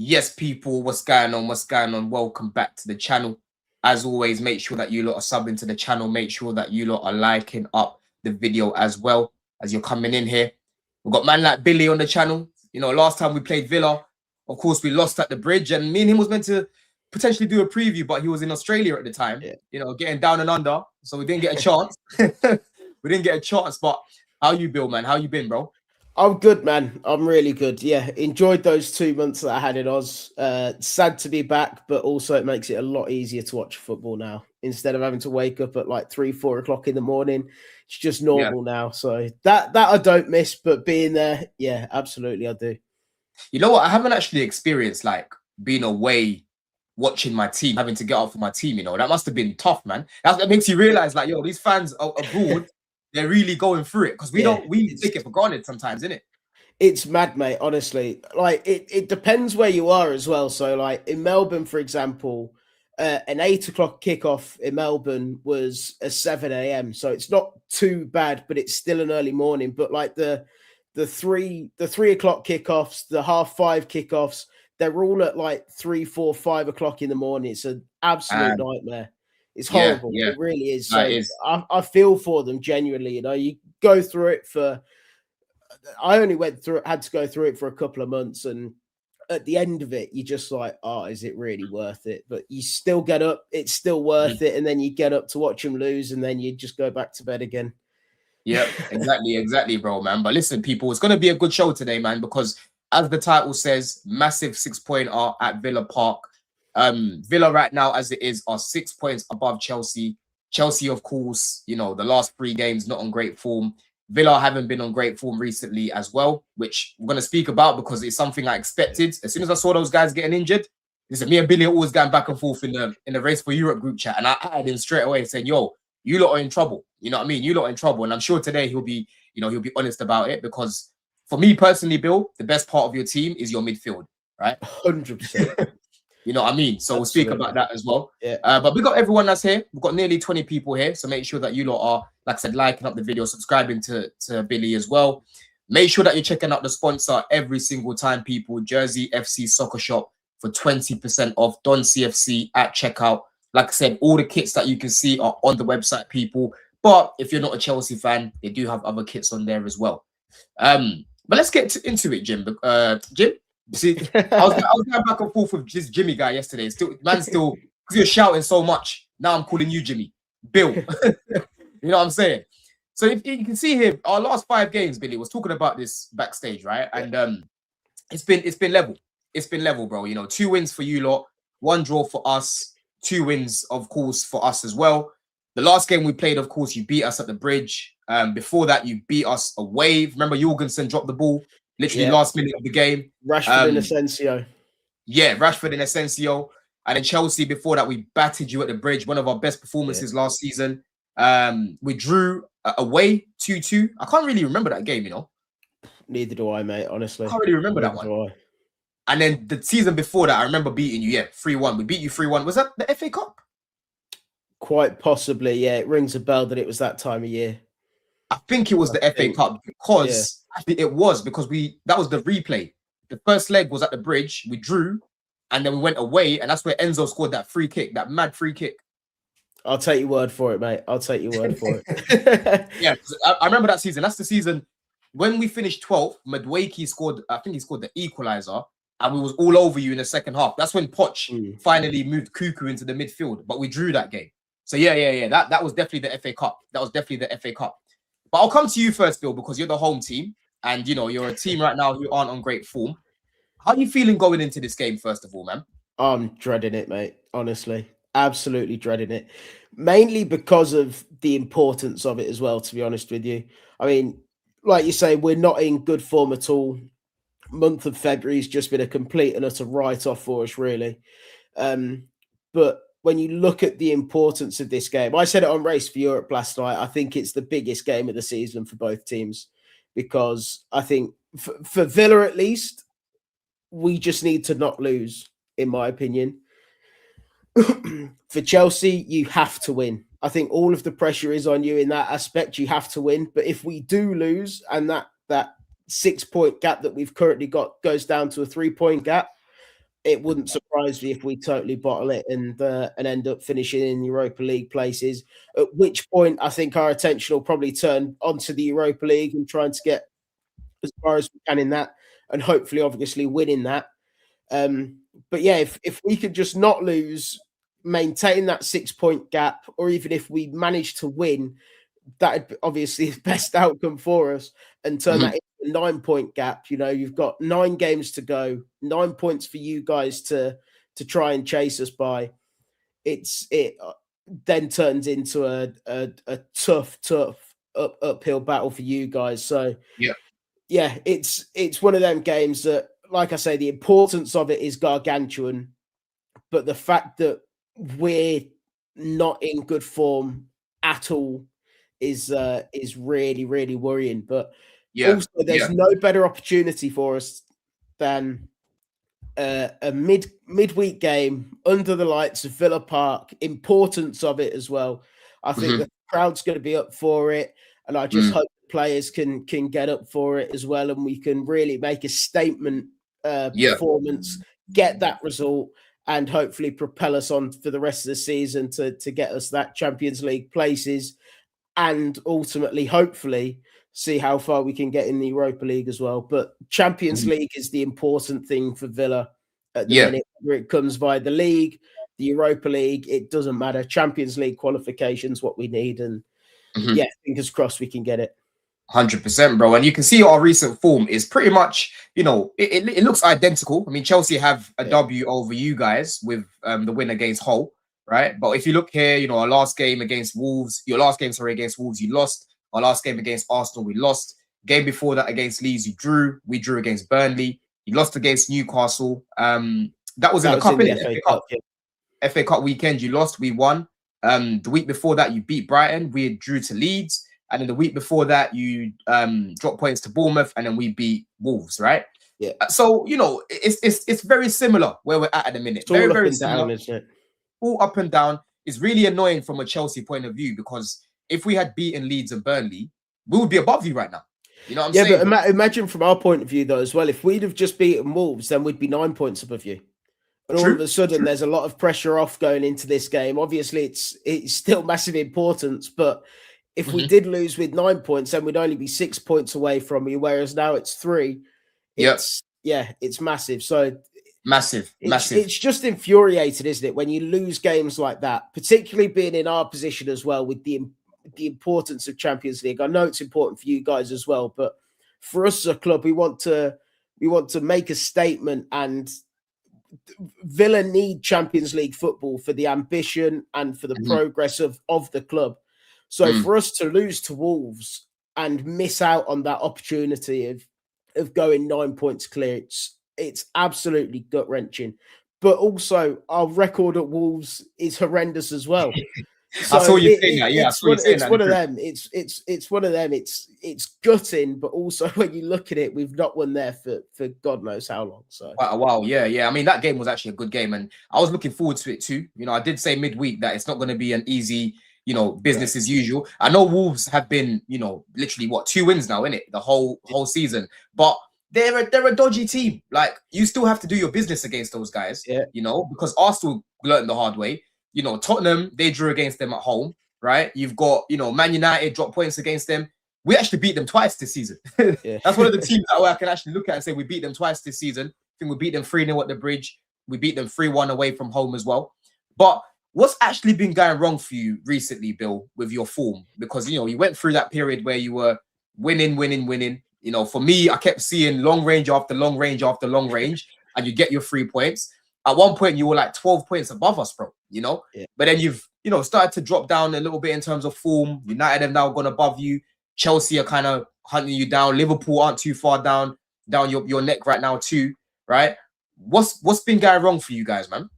Yes, people, what's going on? What's going on? Welcome back to the channel. As always, make sure that you lot are subbing to the channel. Make sure that you lot are liking up the video as well as you're coming in here. We've got man like Billy on the channel. You know, last time we played Villa, of course, we lost at the bridge, and me and him was meant to potentially do a preview, but he was in Australia at the time, you know, getting down and under. So we didn't get a chance. We didn't get a chance. But how you, Bill, man? How you been, bro? I'm good, man. I'm really good. Yeah, enjoyed those 2 months that I had in Oz. Sad to be back, but also it makes it a lot easier to watch football now. Instead of having to wake up at like 3-4 o'clock in the morning, it's just normal now. So that I don't miss, but being there, yeah, absolutely I do. You know what? I haven't actually experienced like being away watching my team, having to get up for my team. You know, that must have been tough, man. That makes you realize, like, yo, these fans abroad, they're really going through it because we take it for granted sometimes, isn't it? It's mad, mate. Honestly, like it depends where you are as well. So, like in Melbourne, for example, an 8 o'clock kickoff in Melbourne was a 7 a.m. So it's not too bad, but it's still an early morning. But like the 3 o'clock kickoffs, the 5:30 kickoffs, they're all at like 3, 4, 5 o'clock in the morning. It's an absolute nightmare. It's horrible. Yeah. It really is. No, So I feel for them genuinely. You know, you go through it for. I only had to go through it for a couple of months, and at the end of it, you're just like, oh, is it really worth it? But you still get up, it's still worth it, and then you get up to watch them lose, and then you just go back to bed again. Yeah, exactly, bro, man. But listen, people, it's going to be a good show today, man, because as the title says, massive 6-pointer at Villa Park. Villa right now, as it is, are 6 points above Chelsea. Chelsea, of course, you know, the last 3 games not on great form. Villa haven't been on great form recently as well, which we're going to speak about because it's something I expected. As soon as I saw those guys getting injured, listen, me and Billy are always going back and forth in the Race for Europe group chat, and I added him straight away saying, yo, you lot are in trouble. You know what I mean? You lot are in trouble. And I'm sure today he'll be honest about it, because for me personally, Bill, the best part of your team is your midfield, right? 100%. You know what I mean? So Absolutely. We'll speak about that as well. Yeah. But we got everyone that's here. We've got nearly 20 people here. So make sure that you lot are, like I said, liking up the video, subscribing to Billy as well. Make sure that you're checking out the sponsor every single time, people. Jersey FC Soccer Shop for 20% off. Don CFC at checkout. Like I said, all the kits that you can see are on the website, people. But if you're not a Chelsea fan, they do have other kits on there as well. But let's get into it, Jim. Jim? See, I was going back and forth with this Jimmy guy yesterday. Because you're shouting so much. Now I'm calling you Jimmy. Bill. You know what I'm saying? So if you can see here, our last 5 games, Billy was talking about this backstage, right? And it's been level. It's been level, bro. You know, 2 wins for you lot, 1 draw for us, 2 wins, of course, for us as well. The last game we played, of course, you beat us at the bridge. Before that, you beat us away. Remember, Jorgensen dropped the ball literally last minute of the game. Rashford and Asensio. Yeah, Rashford and Asensio. And then Chelsea, before that, we battered you at the bridge. One of our best performances last season. We drew away 2-2. I can't really remember that game, you know. Neither do I, mate, honestly. I can't really remember that one. And then the season before that, I remember beating you, 3-1. We beat you 3-1. Was that the FA Cup? Quite possibly, yeah. It rings a bell that it was that time of year. I think it was the FA Cup because it was because that was the replay. The first leg was at the bridge. We drew, and then we went away, and that's where Enzo scored that free kick, that mad free kick. I'll take your word for it, mate. I'll take your word for it. Yeah, I remember that season. That's the season when we finished 12th. Madueke scored. I think he scored the equalizer, and we was all over you in the second half. That's when Poch finally moved Cuckoo into the midfield, but we drew that game. So yeah. That was definitely the FA Cup. That was definitely the FA Cup. But I'll come to you first, Bill, because you're the home team, and you know you're a team right now who aren't on great form. How are you feeling going into this game, first of all, man? I'm dreading it, mate. Honestly, absolutely dreading it. Mainly because of the importance of it as well, to be honest with you. I mean, like you say, we're not in good form at all. Month of February has just been a complete and utter write-off for us, really. But when you look at the importance of this game, I said it on Race for Europe last night, I think it's the biggest game of the season for both teams, because I think for Villa at least, we just need to not lose, in my opinion. For Chelsea, you have to win. I think all of the pressure is on you in that aspect. You have to win. But if we do lose and that 6-point gap that we've currently got goes down to a 3-point gap, it wouldn't surprise me if we totally bottle it and end up finishing in Europa League places. At which point, I think our attention will probably turn onto the Europa League and trying to get as far as we can in that, and hopefully, obviously, winning that. But yeah, if we could just not lose, maintain that 6-point gap, or even if we manage to win, that'd be obviously the best outcome for us, and turn that into a 9-point gap. You know, you've got 9 games to go, 9 points for you guys to try and chase us by. It then turns into a tough uphill battle for you guys. So yeah, it's one of them games that, like I say, the importance of it is gargantuan, but the fact that we're not in good form at all is really, really worrying. But also, there's no better opportunity for us than a midweek game under the lights of Villa Park. Importance of it as well. I think the crowd's going to be up for it, and I just hope players can get up for it as well, and we can really make a statement performance, get that result, and hopefully propel us on for the rest of the season to get us that Champions League places, and ultimately, hopefully, see how far we can get in the Europa League as well. But Champions League is the important thing for Villa at the minute. Whether it comes via the league, the Europa League, it doesn't matter. Champions League qualifications, what we need, and yeah, fingers crossed we can get it. 100%, bro. And you can see our recent form is pretty much, you know, it looks identical. I mean, Chelsea have a W over you guys with the win against Hull, right? But if you look here, you know, our last game against Wolves, against Wolves, you lost. Our last game against Arsenal, we lost. Game before that against Leeds, you drew. We drew against Burnley. You lost against Newcastle. That was in the cup, innit? FA Cup. FA Cup weekend, you lost. We won. The week before that, you beat Brighton. We drew to Leeds. And then the week before that, you dropped points to Bournemouth, and then we beat Wolves, right? Yeah. So, you know, it's very similar where we're at the minute. It's all very similar. Down, isn't it? All up and down. It's really annoying from a Chelsea point of view, because if we had beaten Leeds and Burnley, we would be above you right now. You know what I'm saying? Yeah, but imagine from our point of view, though, as well, if we'd have just beaten Wolves, then we'd be 9 points above you. And all of a sudden, there's a lot of pressure off going into this game. Obviously, it's still massive importance, but if we did lose with 9 points, then we'd only be 6 points away from you, whereas now it's 3. It's massive. So massive. It's just infuriating, isn't it, when you lose games like that, particularly being in our position as well with the importance of Champions League. I know it's important for you guys as well, but for us as a club, we want to make a statement, and Villa need Champions League football for the ambition and for the progress of the club. So for us to lose to Wolves and miss out on that opportunity of going 9 points clear, it's absolutely gut-wrenching. But also, our record at Wolves is horrendous as well. So I saw you saying that. Yeah, it's one of them. It's one of them. It's gutting, but also when you look at it, we've not won there for God knows how long. So quite a while. Yeah. I mean, that game was actually a good game, and I was looking forward to it too. You know, I did say midweek that it's not going to be an easy, you know, business as usual. I know Wolves have been, you know, literally 2 wins now, innit? The whole season. But they're a dodgy team. Like, you still have to do your business against those guys, you know, because Arsenal learned the hard way. You know, Tottenham, they drew against them at home, right? You've got, you know, Man United dropped points against them. We actually beat them twice this season. That's one of the teams that I can actually look at and say we beat them twice this season. I think we beat them 3-0 at the Bridge. We beat them 3-1 away from home as well. But what's actually been going wrong for you recently, Bill, with your form? Because, you know, you went through that period where you were winning. You know, for me, I kept seeing long range after long range after long range, and you get your 3 points. At one point, you were like 12 points above us, bro, you know? But then you've, you know, started to drop down a little bit in terms of form. United have now gone above you. Chelsea are kind of hunting you down. Liverpool aren't too far down your neck right now too, right? What's been going wrong for you guys, man?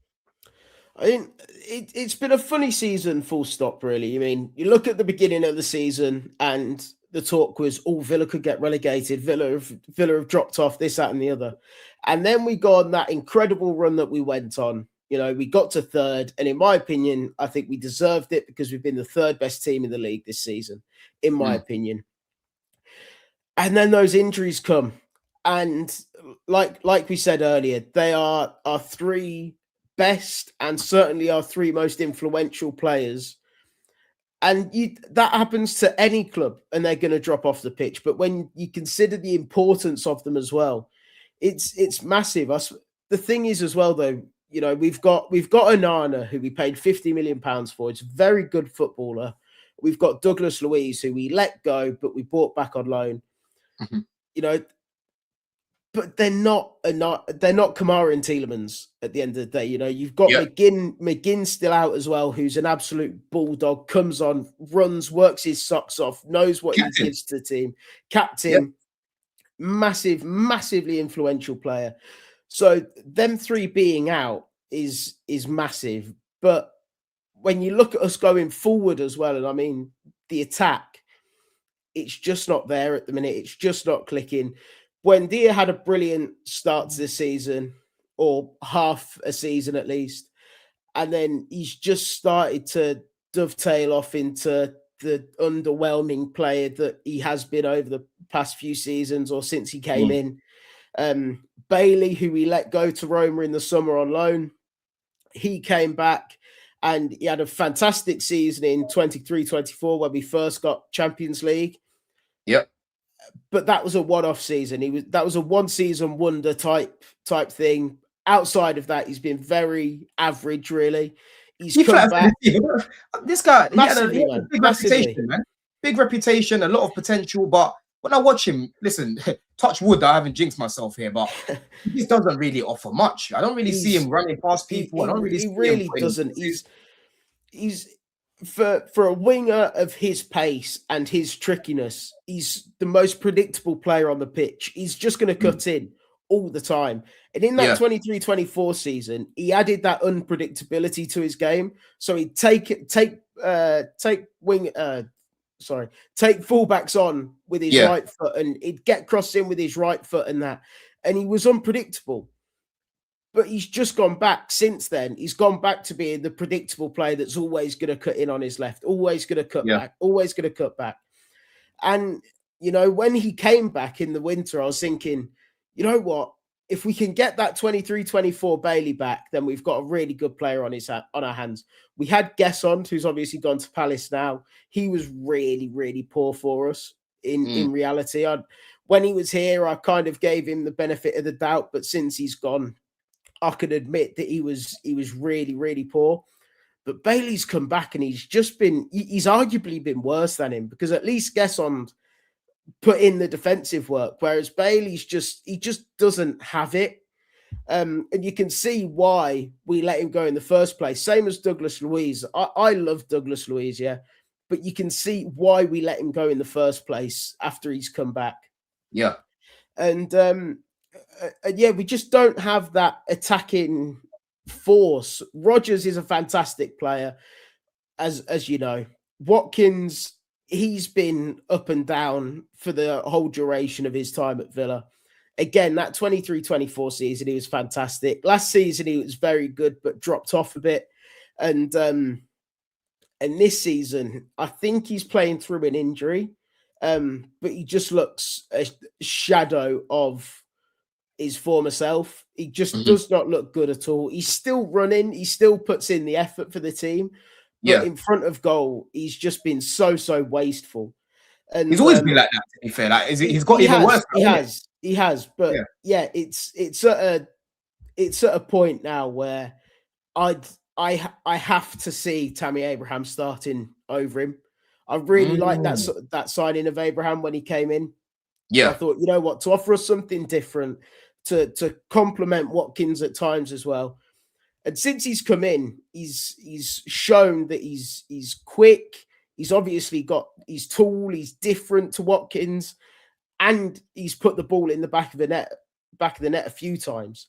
I mean, it's been a funny season, full stop, really. I mean, you look at the beginning of the season and the talk was, Villa could get relegated. Villa have dropped off, this, that, and the other. And then we got on that incredible run that we went on. You know, we got to 3rd. And in my opinion, I think we deserved it because we've been the 3rd best team in the league this season, in my opinion. And then those injuries come. And like we said earlier, they are our three best and certainly our three most influential players. And that happens to any club, and they're going to drop off the pitch. But when you consider the importance of them as well, it's massive. The thing is as well, though, we've got Onana, who we paid £50 million for. It's a very good footballer. We've got Douglas Luiz, who we let go, but we bought back on loan. Mm-hmm. But they're not Kamara and Tielemans at the end of the day. You've got McGinn still out as well, who's an absolute bulldog, comes on, runs, works his socks off, knows what he gives to the team. Captain, massively influential player. So them three being out is massive. But when you look at us going forward as well, and I mean the attack, it's just not there at the minute. It's just not clicking. Buendia had a brilliant start to the season, or half a season at least. And then he's just started to dovetail off into the underwhelming player that he has been over the past few seasons or since he came in. Bailey, who we let go to Roma in the summer on loan, he came back and he had a fantastic season in 23-24 when we first got Champions League. Yep. But that was a one-off season. That was a one-season wonder type thing. Outside of that, he's been very average, really. He's come back. This guy, he had a big reputation, man. Big reputation, a lot of potential. But when I watch him, listen, touch wood, I haven't jinxed myself here, but he just doesn't really offer much. I don't really see him running past people. He really doesn't. He's for a winger of his pace and his trickiness, he's the most predictable player on the pitch. He's just going to cut in all the time. And in that 23-24 season, he added that unpredictability to his game. So he'd take fullbacks on with his right foot, and he'd get crossed in with his right foot and that. And he was unpredictable. But he's just gone back since then. He's gone back to being the predictable player that's always going to cut in on his left, always going to cut back, always going to cut back. And, when he came back in the winter, I was thinking, you know what? If we can get that 23-24 Bailey back, then we've got a really good player on our hands. We had Gesson, who's obviously gone to Palace now. He was really, really poor for us in reality. When he was here, I kind of gave him the benefit of the doubt, but since he's gone, I could admit that he was really, really poor. But Bailey's come back and he's arguably been worse than him, because at least Gesson put in the defensive work, whereas Bailey's just doesn't have it. And you can see why we let him go in the first place. Same as Douglas Luiz. I love Douglas Luiz, but you can see why we let him go in the first place after he's come back. Yeah. And we just don't have that attacking force. Rodgers is a fantastic player, as you know. Watkins, he's been up and down for the whole duration of his time at Villa. Again, that 23-24 season, he was fantastic. Last season, he was very good, but dropped off a bit. And this season, I think he's playing through an injury, but he just looks a shadow of his former self. He just does not look good at all. He's still running. He still puts in the effort for the team. But in front of goal, he's just been so wasteful. And he's always been like that, to be fair. He's got even worse. He has. But it's at a point now where I have to see Tammy Abraham starting over him. I really like that signing of Abraham when he came in. Yeah, I thought, you know what, to offer us something different, to complement Watkins at times as well. And since he's come in, he's shown that he's quick. He's obviously he's tall. He's different to Watkins, and he's put the ball in the back of the net a few times.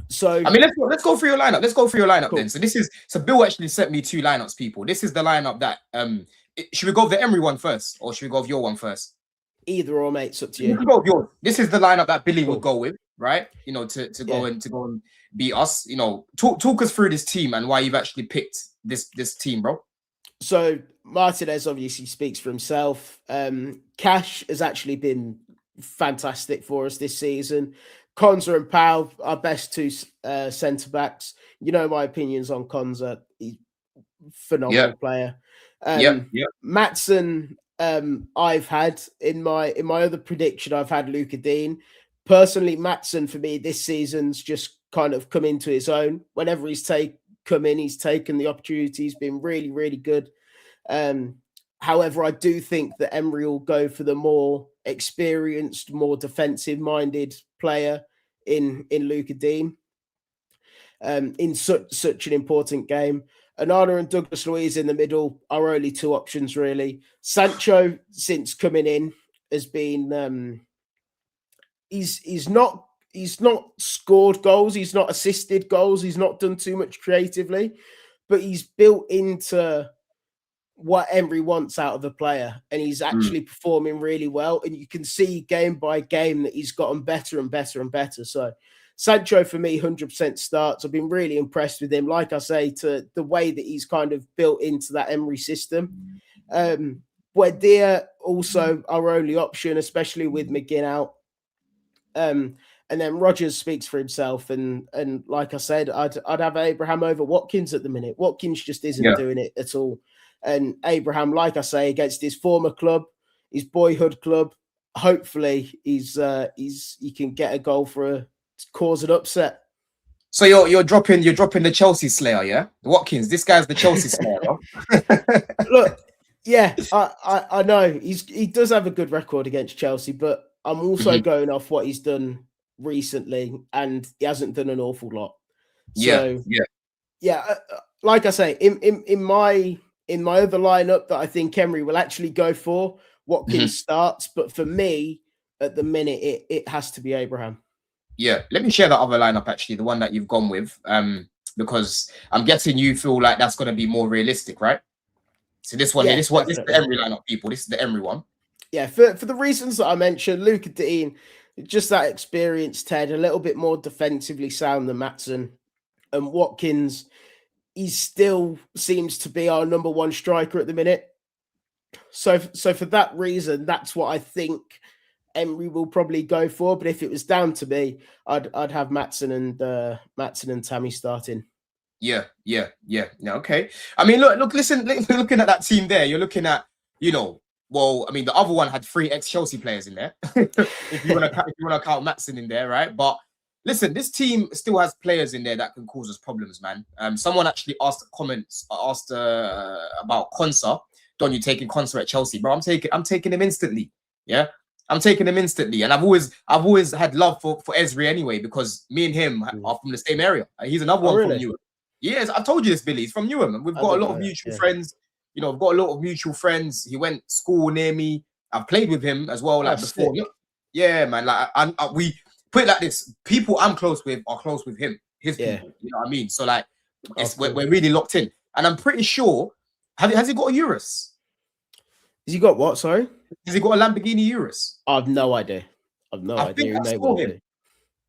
So I mean, let's go through your lineup. Let's go through your lineup cool. then. So Bill actually sent me two lineups, people. This is the lineup that should we go with the Emery one first, or should we go with your one first? Either or, mate. It's up to you. Go with yours. This is the lineup that Billy would go with, right? To go and beat us. Talk us through this team and why you've actually picked this team, bro. So Martinez obviously speaks for himself. Cash has actually been fantastic for us this season. Konza and Powell, our best two centre backs. You know my opinions on Konza. He's a phenomenal player. Maatsen, I've had in my other prediction, I've had Luca Dean. Personally, Maatsen for me this season's just kind of come into his own. Whenever he's come in, he's taken the opportunity. He's been really, really good. However, I do think that Emery will go for the more experienced, more defensive-minded player in Luca Dean in such an important game. Onana and Douglas Luiz in the middle are only two options, really. Sancho, since coming in, has been he's not scored goals, he's not assisted goals, he's not done too much creatively, but he's built into what Emery wants out of a player, and he's actually performing really well. And you can see game by game that he's gotten better and better and better. So Sancho for me 100% starts. I've been really impressed with him. Like I say, to the way that he's kind of built into that Emery system. Buendia also our only option, especially with McGinn out. And then Rodgers speaks for himself. And like I said, I'd have Abraham over Watkins at the minute. Watkins just isn't doing it at all. And Abraham, like I say, against his former club, his boyhood club, hopefully he can get a goal to cause an upset. So you're dropping the Chelsea slayer, yeah? Watkins, this guy's the Chelsea slayer. Look, yeah, I know he does have a good record against Chelsea, but I'm also going off what he's done recently, and he hasn't done an awful lot. So like I say, in my other lineup that I think Emery will actually go for, Watkins starts, but for me at the minute it has to be Abraham. Yeah, let me share that other lineup actually, the one that you've gone with, because I'm guessing you feel like that's going to be more realistic, right? So this one, this is the Emery lineup, people. This is the Emery one. Yeah, for the reasons that I mentioned, Luca Dean, just that experienced Ted, a little bit more defensively sound than Maatsen, and Watkins. He still seems to be our number one striker at the minute. So for that reason, that's what I think Emery will probably go for. But if it was down to me, I'd have Maatsen and Tammy starting. Yeah. Okay. I mean, listen. Looking at that team there, you're looking at, well, I mean, the other one had 3 ex-Chelsea players in there. if you want to count Maatsen in there, right? But listen, this team still has players in there that can cause us problems, man. Someone actually asked about Konsa. Don't you taking Konsa at Chelsea, bro? I'm taking him instantly. Yeah, I'm taking him instantly. And I've always had love for Ezri anyway, because me and him are from the same area. He's another one from Newham. Yes, I told you this, Billy. He's from Newham, and we've got a lot of mutual friends. I've got a lot of mutual friends. He went to school near me. I've played with him as well, like before. Yeah, man. Like we put it like this: people I'm close with are close with him. His people, you know what I mean? So like, we're really locked in, and I'm pretty sure. Has he got a Urus? Has he got what? Sorry, has he got a Lamborghini Urus? I've no idea. I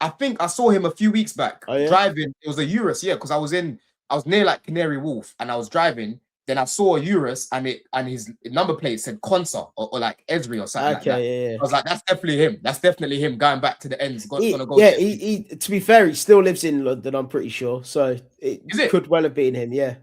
think I saw him a few weeks back driving. It was a Urus, because I was near like Canary Wharf, and I was driving. Then I saw a Urus, and his number plate said Konsa or like Ezri or something like that. Yeah. I was like, that's definitely him. That's definitely him going back to the ends. He to be fair, he still lives in London, I'm pretty sure. So it could well have been him, yeah.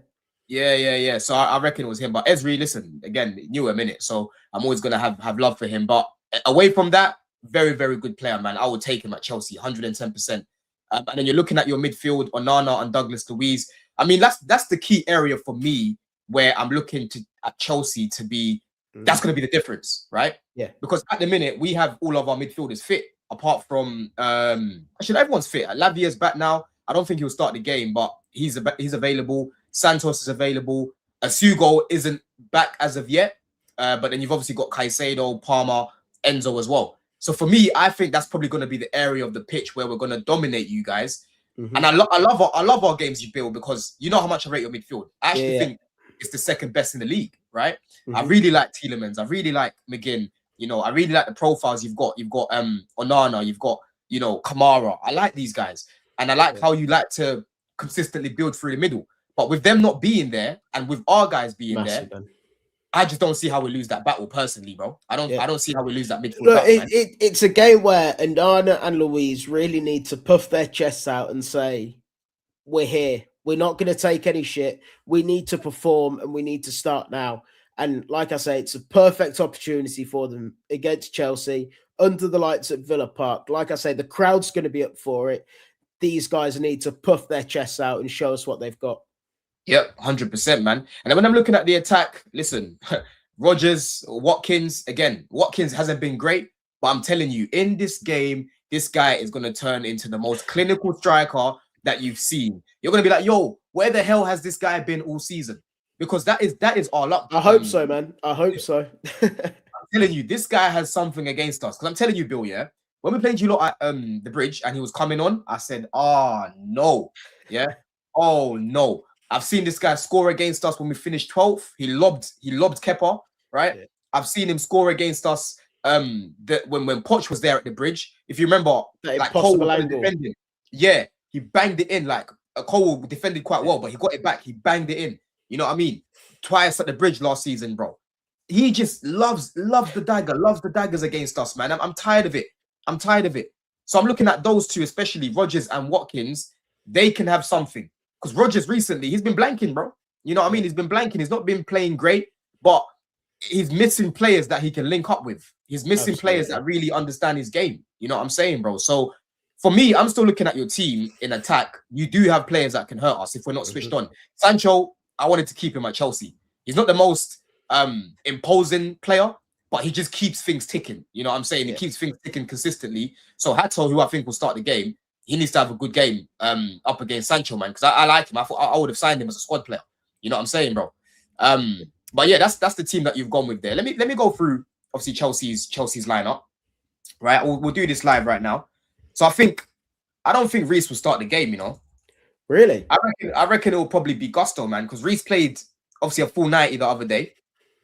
Yeah. So I reckon it was him. But Ezri, listen, again, knew a minute. So I'm always gonna have love for him. But away from that, very, very good player, man. I would take him at Chelsea, 110%. And then you're looking at your midfield, Onana and Douglas Luiz. I mean, that's the key area for me, where I'm looking at Chelsea to be, that's going to be the difference, right? Yeah. Because at the minute, we have all of our midfielders fit, apart from, actually, everyone's fit. Lavia's back now. I don't think he'll start the game, but he's available. Santos is available. Asugo isn't back as of yet. But then you've obviously got Caicedo, Palmer, Enzo as well. So for me, I think that's probably going to be the area of the pitch where we're going to dominate you guys. And I love our games you build, because you know how much I rate your midfield. I actually think it's the second best in the league, right? I really like Tielemans. I really like McGinn. I really like the profiles you've got. You've got Onana. You've got, Kamara. I like these guys. And I like how you like to consistently build through the middle. But with them not being there, and with our guys being there, I just don't see how we lose that battle personally, bro. I don't see how we lose that midfield Look, battle, man. it's a game where Andana and Louise really need to puff their chests out and say, we're here. We're not going to take any shit. We need to perform and we need to start now. And like I say, it's a perfect opportunity for them against Chelsea under the lights at Villa Park. Like I say, the crowd's going to be up for it. These guys need to puff their chests out and show us what they've got. Yep, 100%, man. And then when I'm looking at the attack, listen, Rodgers, Watkins, again, Watkins hasn't been great, but I'm telling you, in this game, this guy is going to turn into the most clinical striker that you've seen. You're going to be like, yo, where the hell has this guy been all season? Because that is our luck. I hope so, man. I hope so. I'm telling you, this guy has something against us. Because I'm telling you, Bill, yeah, when we played you lot at the bridge and he was coming on, I said, oh, no. Yeah. Oh, no. I've seen this guy score against us when we finished 12th. He lobbed Kepa, right? Yeah. I've seen him score against us when Poch was there at the bridge. If you remember, that like Cole was defending. Yeah, he banged it in. Like Cole defended quite well, but he got it back. He banged it in. You know what I mean? Twice at the bridge last season, bro. He just loves the dagger, loves the daggers against us, man. I'm tired of it. I'm tired of it. So I'm looking at those two, especially Rodgers and Watkins. They can have something. Because Rodgers recently, he's been blanking, bro. You know what I mean? He's been blanking. He's not been playing great, but he's missing players that he can link up with. He's missing players that really understand his game. You know what I'm saying, bro? So for me, I'm still looking at your team in attack. You do have players that can hurt us if we're not switched on. Sancho, I wanted to keep him at Chelsea. He's not the most imposing player, but he just keeps things ticking. You know what I'm saying? He keeps things ticking consistently. So Hato, who I think will start the game, he needs to have a good game up against Sancho, man, because I like him. I thought I would have signed him as a squad player. You know what I'm saying, bro? But yeah, that's the team that you've gone with there. Let me go through obviously Chelsea's lineup. Right, we'll do this live right now. So I don't think Reece will start the game. You know, really? I reckon it will probably be Gusto, man, because Reece played obviously a full 90 the other day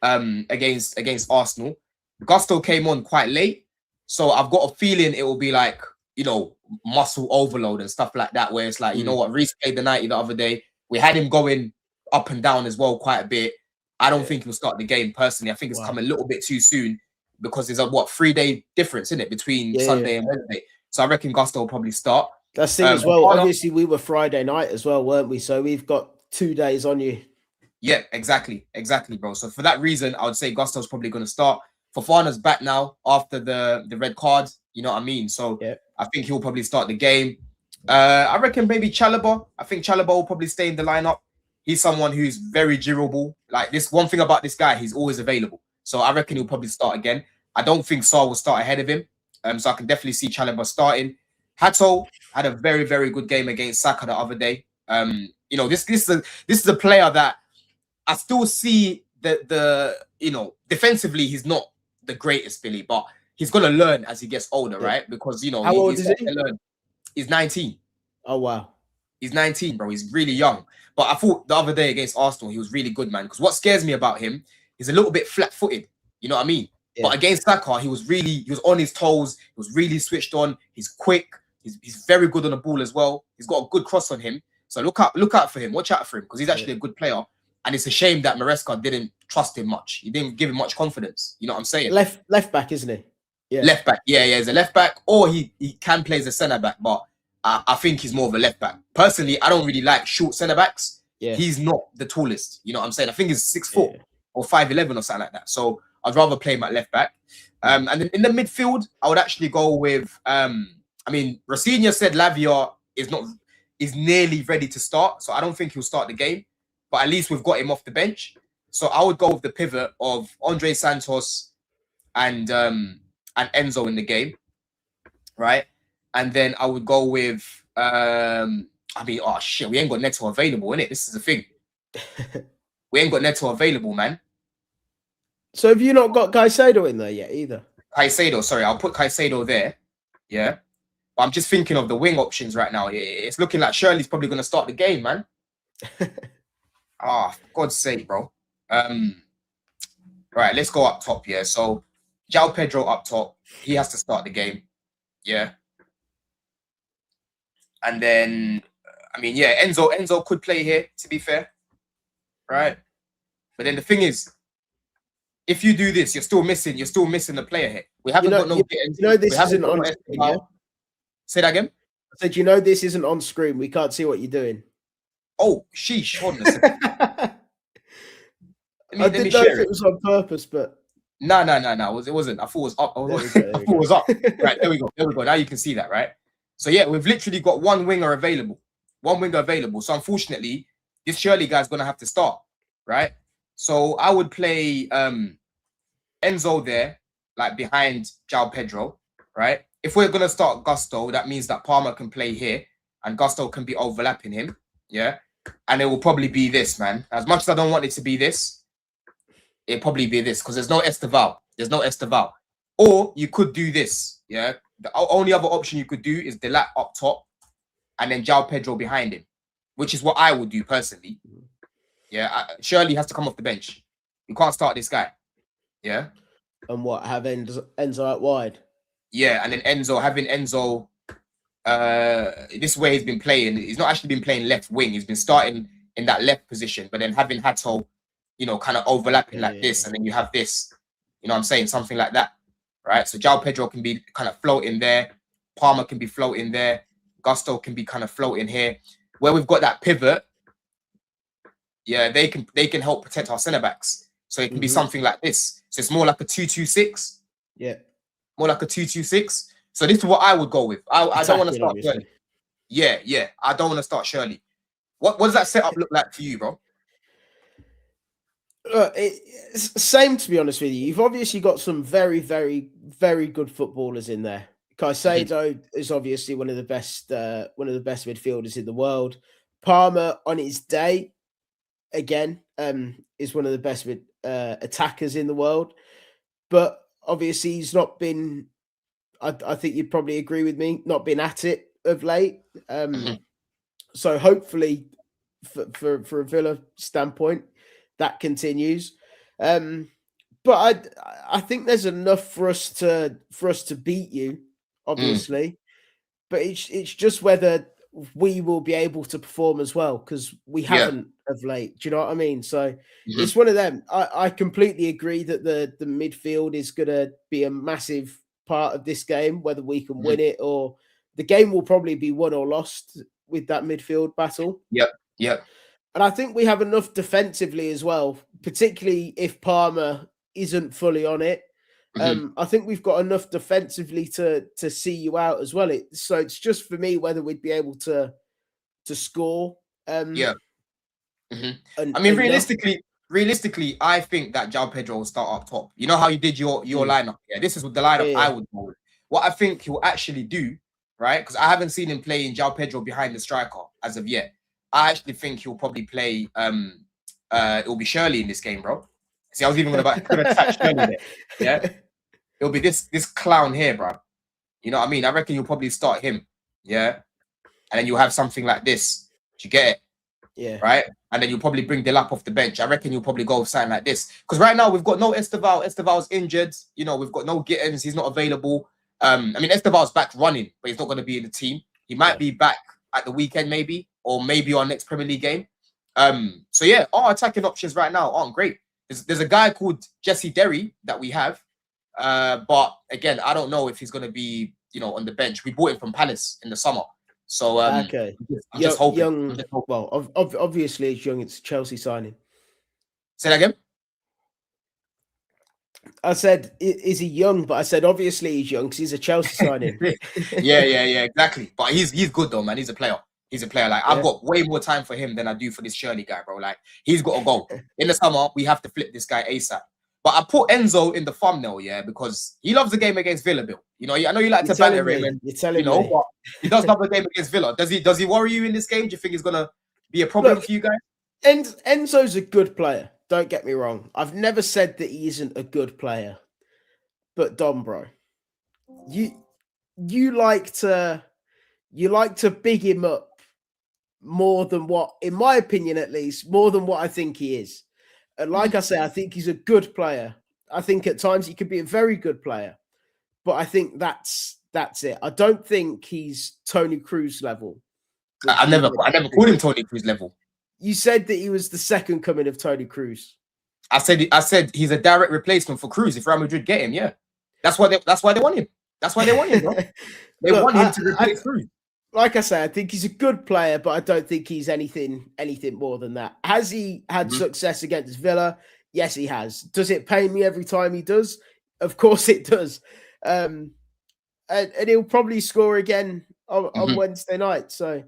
against Arsenal. Gusto came on quite late, so I've got a feeling it will be like, you know, muscle overload and stuff like that, where it's like, you know what, Reece played the 90 the other day. We had him going up and down as well quite a bit. I don't think he'll start the game personally. I think it's come a little bit too soon because there's a 3-day difference in it between Sunday and Wednesday. So I reckon Gusto will probably start. That's the thing as well. Obviously, we were Friday night as well, weren't we? So we've got 2 days on you. Yeah, exactly, bro. So for that reason, I would say Gusto's probably going to start. Fofana's back now after the red card. You know what I mean? So I think he'll probably start the game. I reckon maybe Chalobah. I think Chalobah will probably stay in the lineup. He's someone who's very durable. Like this, one thing about this guy, he's always available. So I reckon he'll probably start again. I don't think Sarr will start ahead of him. So I can definitely see Chalobah starting. Hato had a very, very good game against Saka the other day. You know, this is a player that I still see the you know, defensively he's not the greatest, Billy, but he's gonna learn as he gets older, right? Because you know, how old is he? He's 19. Oh wow, he's 19, bro. He's really young. But I thought the other day against Arsenal, he was really good, man. Because what scares me about him, he's a little bit flat-footed. You know what I mean? But against Saka, he was on his toes. He was really switched on. He's quick. He's very good on the ball as well. He's got a good cross on him. So look out for him. Watch out for him because he's actually a good player. And it's a shame that Maresca didn't trust him much. He didn't give him much confidence. You know what I'm saying? Left back, isn't he? Yeah. Left back. Yeah, he's a left back, or he can play as a centre back, but I think he's more of a left back. Personally, I don't really like short centre backs. Yeah. He's not the tallest. You know what I'm saying? I think he's 6'4" or 5'11" or something like that. So I'd rather play him at left back. And then in the midfield, I would actually go with I mean, Rafinha said Lavia is nearly ready to start, so I don't think he'll start the game. But at least we've got him off the bench. So I would go with the pivot of Andre Santos and Enzo in the game, right? And then I would go with I mean, oh shit, we ain't got Neto available, innit? This is the thing. We ain't got Neto available, man. So have you not got Caicedo in there yet either? Caicedo, sorry, I'll put Caicedo there. Yeah. But I'm just thinking of the wing options right now. It's looking like Shirley's probably going to start the game, man. For God's sake, bro. Right, let's go up top, yeah. So, João Pedro up top. He has to start the game. Yeah. And then, I mean, yeah, Enzo could play here, to be fair. Right? But then the thing is, if you do this, you're still missing the player here. We haven't got no Gittins. This isn't on screen, yeah? Say that again. I said, this isn't on screen. We can't see what you're doing. Oh, sheesh. Hold on a second. I didn't know if it was on purpose, but no. It wasn't. I thought it was up. I thought it was up. Right, there we go. Now you can see that, right? So yeah, we've literally got one winger available. So unfortunately, this Shirley guy's gonna have to start, right? So I would play Enzo there, like behind João Pedro, right? If we're gonna start Gusto, that means that Palmer can play here and Gusto can be overlapping him, yeah. And it will probably be this, man. As much as I don't want it to be this, it'll probably be this because there's no Esteval. Or you could do this, yeah. The only other option you could do is Delat up top and then João Pedro behind him, which is what I would do personally. Yeah, Shirley has to come off the bench. You can't start this guy. Yeah. And what, have Enzo out wide? Yeah, and then having Enzo, this way he's been playing. He's not actually been playing left wing. He's been starting in that left position, but then having Hato, kind of overlapping this, and then you have this, you know what I'm saying? Something like that, right? So João Pedro can be kind of floating there. Palmer can be floating there. Gusto can be kind of floating here. Where we've got that pivot, yeah, they can help protect our centre-backs. So it can be something like this. So it's more like a 2-2-6. Yeah. More like a 2-2-6. So this is what I would go with. I don't want to start Shirley. Yeah. I don't want to start Shirley. What does that setup look like for you, bro? It's same, to be honest with you. You've obviously got some very, very, very good footballers in there. Caicedo is obviously one of the best midfielders in the world. Palmer on his day, again, is one of the best attackers in the world. But obviously he's not been, I think you'd probably agree with me, not been at it of late. So hopefully for a Villa standpoint, that continues. But I think there's enough for us to beat you, obviously. But it's just whether we will be able to perform as well, because we haven't of late. Do you know what I mean? So it's one of them. I completely agree that the midfield is going to be a massive part of this game, whether we can win it, or the game will probably be won or lost with that midfield battle. Yep. And I think we have enough defensively as well, particularly if Palmer isn't fully on it. I think we've got enough defensively to see you out as well. So it's just for me whether we'd be able to score. I mean, realistically, I think that João Pedro will start up top. You know how you did your lineup? Yeah, this is the lineup I would go with. What I think he'll actually do, right? Because I haven't seen him playing João Pedro behind the striker as of yet. I actually think he'll probably play. It'll be Shirley in this game, bro. See, I was even going to touch Shirley there. Yeah, it'll be this clown here, bro. You know what I mean? I reckon you'll probably start him. Yeah, and then you'll have something like this. Do you get it? Yeah. Right. And then you'll probably bring Delap off the bench. I reckon you'll probably go with something like this. Because right now we've got no Esteval. Esteval's injured. We've got no Gittins. He's not available. I mean, Esteval's back running, but he's not going to be in the team. He might be back at the weekend, maybe, or maybe our next Premier League game. So yeah, our attacking options right now aren't great. There's a guy called Jesse Derry that we have. But again, I don't know if he's going to be, on the bench. We bought him from Palace in the summer. So okay, I'm just hoping. Young, well, obviously it's young. It's Chelsea signing. Say that again. I said, is he young? But I said, obviously he's young because he's a Chelsea signing. yeah, exactly. But he's good though, man. He's a player. Like I've got way more time for him than I do for this Shirley guy, bro. Like he's got to go. In the summer, we have to flip this guy ASAP. But I put Enzo in the thumbnail, because he loves the game against Villa, Bill. I know you like to banter him, and you're telling me. But he does love the game against Villa. Does he worry you in this game? Do you think he's gonna be a problem for you guys? Enzo's a good player. Don't get me wrong. I've never said that he isn't a good player. But Dom, bro, you like to big him up more than what, in my opinion at least, more than what I think he is. And like I say, I think he's a good player. I think at times he could be a very good player. But I think that's it. I don't think he's Tony Cruz level. I never called him Tony Cruz level. You said that he was the second coming of Tony Cruz. I said he's a direct replacement for Cruz if Real Madrid get him. Yeah, that's why they want him. That's why they want him, bro. They Look, want him to replace Cruz. Like I say, I think he's a good player, but I don't think he's anything more than that. Has he had success against Villa? Yes, he has. Does it pain me every time he does? Of course it does. And he'll probably score again on Wednesday night. So,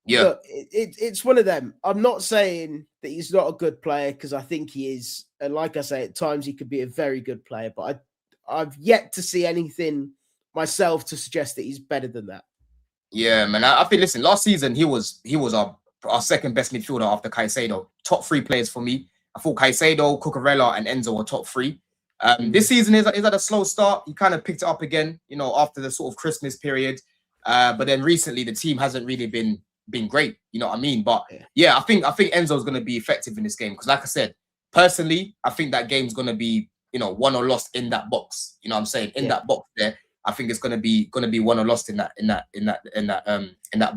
yeah, look, it's one of them. I'm not saying that he's not a good player because I think he is. And like I say, at times he could be a very good player, but I've yet to see anything myself to suggest that he's better than that. Yeah, man. I think, listen, last season he was our second best midfielder after Caicedo. Top 3 players for me. I thought Caicedo, Cucurella, and Enzo were top 3. This season is at a slow start. He kind of picked it up again, after the sort of Christmas period. But then recently the team hasn't really been great. You know what I mean? But yeah, I think Enzo's going to be effective in this game because, like I said, personally, I think that game's going to be won or lost in that box. You know what I'm saying? In that box there. I think it's gonna be won or lost in that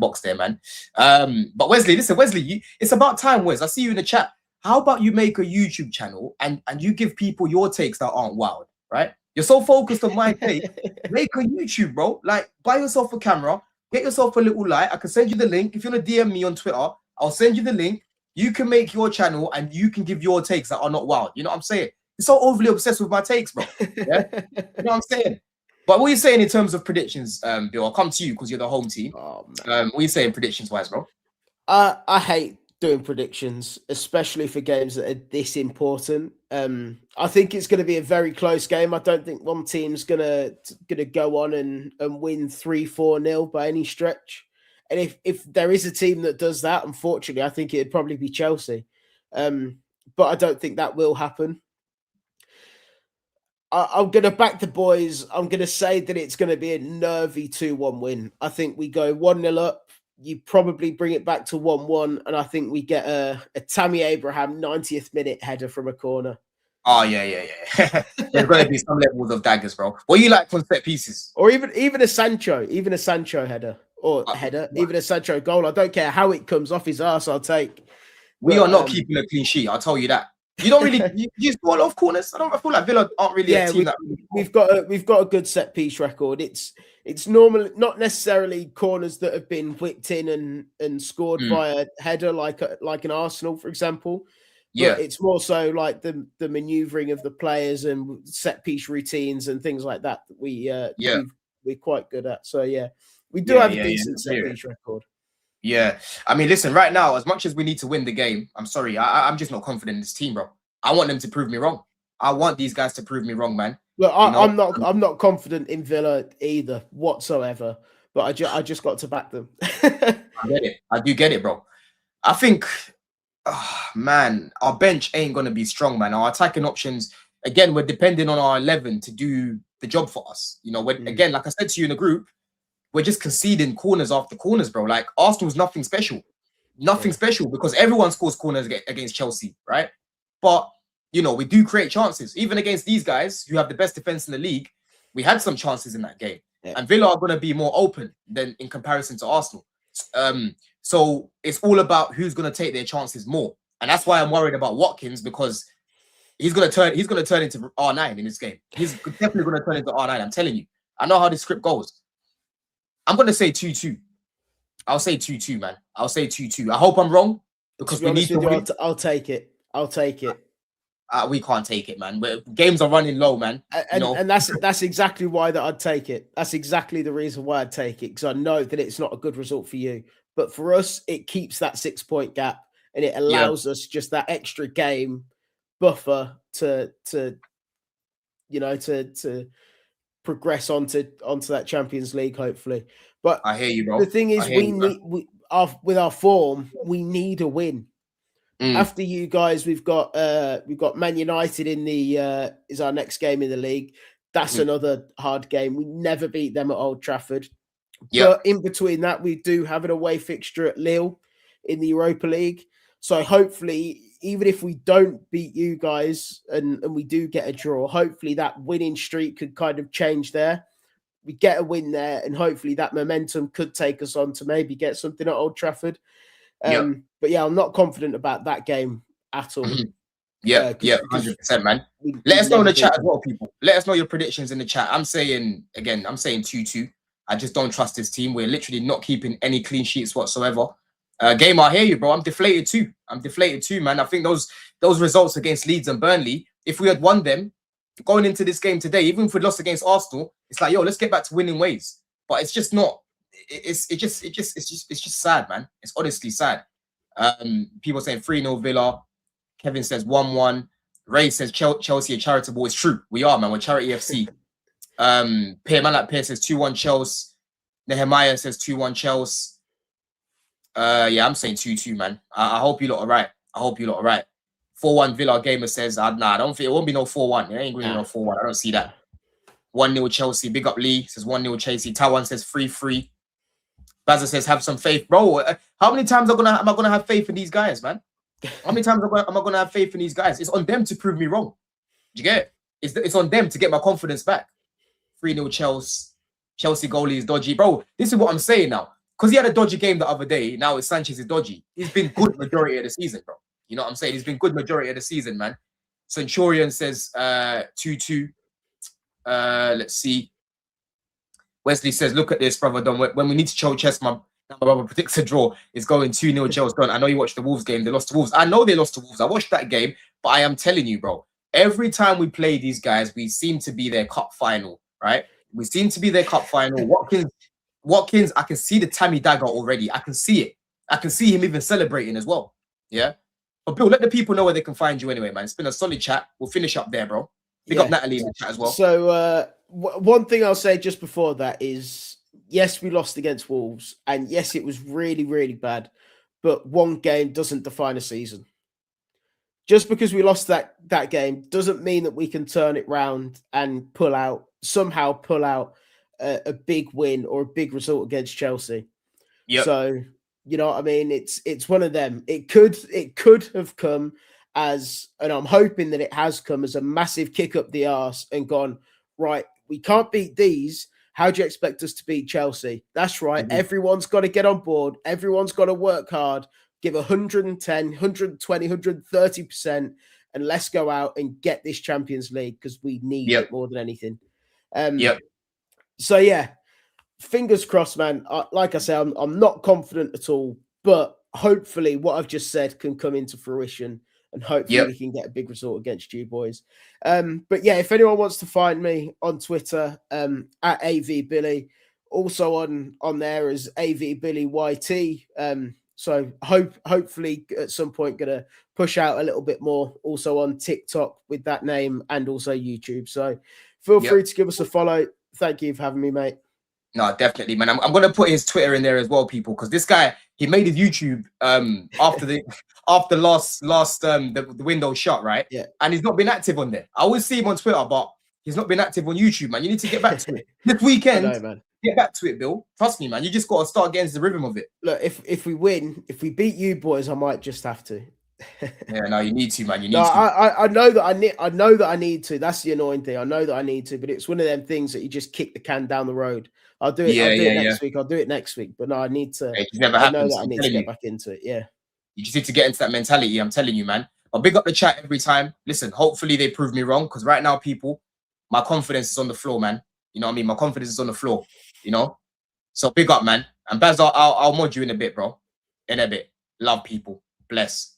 box there, man. But Wesley, listen, Wesley, it's about time, Wes. I see you in the chat. How about you make a YouTube channel and you give people your takes that aren't wild, right? You're so focused on my take. Make a YouTube, bro. Like, buy yourself a camera, get yourself a little light. I can send you the link. If you want to DM me on Twitter, I'll send you the link. You can make your channel and you can give your takes that are not wild. You know what I'm saying? You're so overly obsessed with my takes, bro. Yeah? You know what I'm saying? But what are you saying in terms of predictions, Bill? I'll come to you because you're the home team. What are you saying predictions-wise, bro? I hate doing predictions, especially for games that are this important. I think it's going to be a very close game. I don't think one team's gonna go on and win 3-4-0 by any stretch. And if there is a team that does that, unfortunately, I think it'd probably be Chelsea. But I don't think that will happen. I'm going to back the boys. I'm going to say that it's going to be a nervy 2-1 win. I think we go 1-0 up. You probably bring it back to 1-1. And I think we get a Tammy Abraham 90th minute header from a corner. Oh, yeah. There's going to be some levels of daggers, bro. What do you like from set pieces? Or even a Sancho header. Or header. Even a Sancho goal. I don't care how it comes off his arse, I'll take. We are not keeping a clean sheet, I'll tell you that. You don't really you score a lot of corners. I feel like Villa aren't really a team that we've got a good set piece record. It's normally not necessarily corners that have been whipped in and scored by a header like an Arsenal, for example. Yeah, but it's more so like the manoeuvring of the players and set piece routines and things like that we're quite good at. So yeah, we do have a decent set piece record. Yeah, I mean, listen, right now, as much as we need to win the game, I'm sorry, I'm just not confident in this team, bro. I want them to prove me wrong. I want these guys to prove me wrong, man. Look, I'm not confident in Villa either whatsoever, but I just got to back them. I get it. I do get it, bro. I think, man, our bench ain't gonna be strong, man. Our attacking options, again, we're depending on our 11 to do the job for us. Again, like I said to you in the group, we're just conceding corners after corners, bro. Like, Arsenal's nothing special. Nothing special because everyone scores corners against Chelsea, right? But, we do create chances. Even against these guys who have the best defense in the league, we had some chances in that game. Yeah. And Villa are going to be more open than in comparison to Arsenal. So it's all about who's going to take their chances more. And that's why I'm worried about Watkins because he's going to turn into R9 in this game. He's definitely going to turn into R9, I'm telling you. I know how this script goes. I'm going to say 2-2. I'll say 2-2, man. I'll say 2-2. I hope I'm wrong because we need to win. I'll take it. We can't take it, man. Games are running low, man. And that's exactly why that I'd take it. That's exactly the reason why I'd take it because I know that it's not a good result for you. But for us, it keeps that 6-point gap and it allows us just that extra game buffer to progress onto that Champions League, hopefully. But I hear you, bro. The thing is, with our form, we need a win. After you guys, we've got Man United in the is our next game in the league. That's another hard game. We never beat them at Old Trafford. But in between that, we do have an away fixture at Lille in the Europa League. So hopefully, even if we don't beat you guys and we do get a draw, hopefully that winning streak could kind of change there. We get a win there, and hopefully that momentum could take us on to maybe get something at Old Trafford. But yeah, I'm not confident about that game at all. Yeah, yeah, 100%, man. Let us know in the chat as well, people. Let us know your predictions in the chat. I'm saying 2-2. I just don't trust this team. We're literally not keeping any clean sheets whatsoever. Game, I hear you, bro. I'm deflated too, man. I think those results against Leeds and Burnley, if we had won them going into this game today, even if we lost against Arsenal, it's like, yo, let's get back to winning ways. But it's just not. It's just sad, man. It's honestly sad. People saying 3-0 Villa. Kevin says 1-1. Ray says Chelsea are charitable. It's true. We are, man. We're charity FC. Pierre says 2-1 Chelsea. Nehemiah says 2-1 Chelsea. Yeah, I'm saying 2-2, man. I hope you lot are right. 4-1 Villa Gamer says, nah, I don't think it won't be no 4-1. It ain't going to be no 4-1. I don't see that. 1-0 Chelsea. Big up Lee says 1-0 Chelsea. Tawan says 3-3. Bazza says have some faith, bro. How many times am I gonna have faith in these guys, man? How many times am I gonna have faith in these guys? It's on them to prove me wrong. Do you get it? It's on them to get my confidence back. 3-0 Chelsea. Chelsea goalie is dodgy, bro. This is what I'm saying now. Because he had a dodgy game the other day. Now it's Sanchez is dodgy. He's been good majority of the season, bro. You know what I'm saying? He's been good majority of the season, man. Centurion says 2-2. Let's see. Wesley says, look at this, brother Don. When we need to show chess, my brother predicts a draw. It's going 2-0 Chelsea. Don, I know you watched the Wolves game. They lost to Wolves. I know they lost to Wolves. I watched that game. But I am telling you, bro, every time we play these guys, we seem to be their cup final, right? We seem to be their cup final. Watkins, I can see the Tammy dagger already. I can see it. I can see him even celebrating as well. Yeah. But Bill, let the people know where they can find you anyway, man. It's been a solid chat. We'll finish up there, bro. Big up Natalie in the chat as well. So one thing I'll say just before that is, yes, we lost against Wolves, and yes, it was really, really bad. But one game doesn't define a season. Just because we lost that game doesn't mean that we can turn it round and somehow pull out a big win or a big result against Chelsea. Yep. So, you know what I mean? It's one of them. It could have come as, and I'm hoping that it has come as, a massive kick up the arse and gone, right, we can't beat these. How do you expect us to beat Chelsea? That's right. Mm-hmm. Everyone's got to get on board. Everyone's got to work hard, give 110, 120, 130%, and let's go out and get this Champions League because we need it more than anything. So, yeah, fingers crossed, man. Like I say, I'm not confident at all, but hopefully what I've just said can come into fruition, and hopefully we can get a big result against you boys. But yeah, if anyone wants to find me on Twitter, at AVBilly, also on there as AVBillyYT. So hopefully at some point gonna push out a little bit more also on TikTok with that name, and also YouTube. So feel free to give us a follow. Thank you for having me, mate. No, definitely, man. I'm gonna put his Twitter in there as well, people, because this guy, he made his YouTube after the the window shut, right? Yeah. And he's not been active on there. I always see him on Twitter, but he's not been active on YouTube, man. You need to get back to it. This weekend, I know, man. Get back to it, Bill. Trust me, man. You just gotta start getting to the rhythm of it. Look, if we win, if we beat you boys, I might just have to. Yeah, no, you need to, man. You need to. I know that I need to. That's the annoying thing. I know that I need to, but it's one of them things that you just kick the can down the road. I'll do it. I'll do it next week. I'll do it next week. But no, I need to. It never happens. I need to get back into it. Yeah. You just need to get into that mentality. I'm telling you, man. I'll big up the chat every time. Listen, hopefully they prove me wrong, because right now, people, my confidence is on the floor, man. You know what I mean? My confidence is on the floor. You know. So big up, man. And Baz, I'll mod you in a bit, bro. In a bit. Love, people. Bless.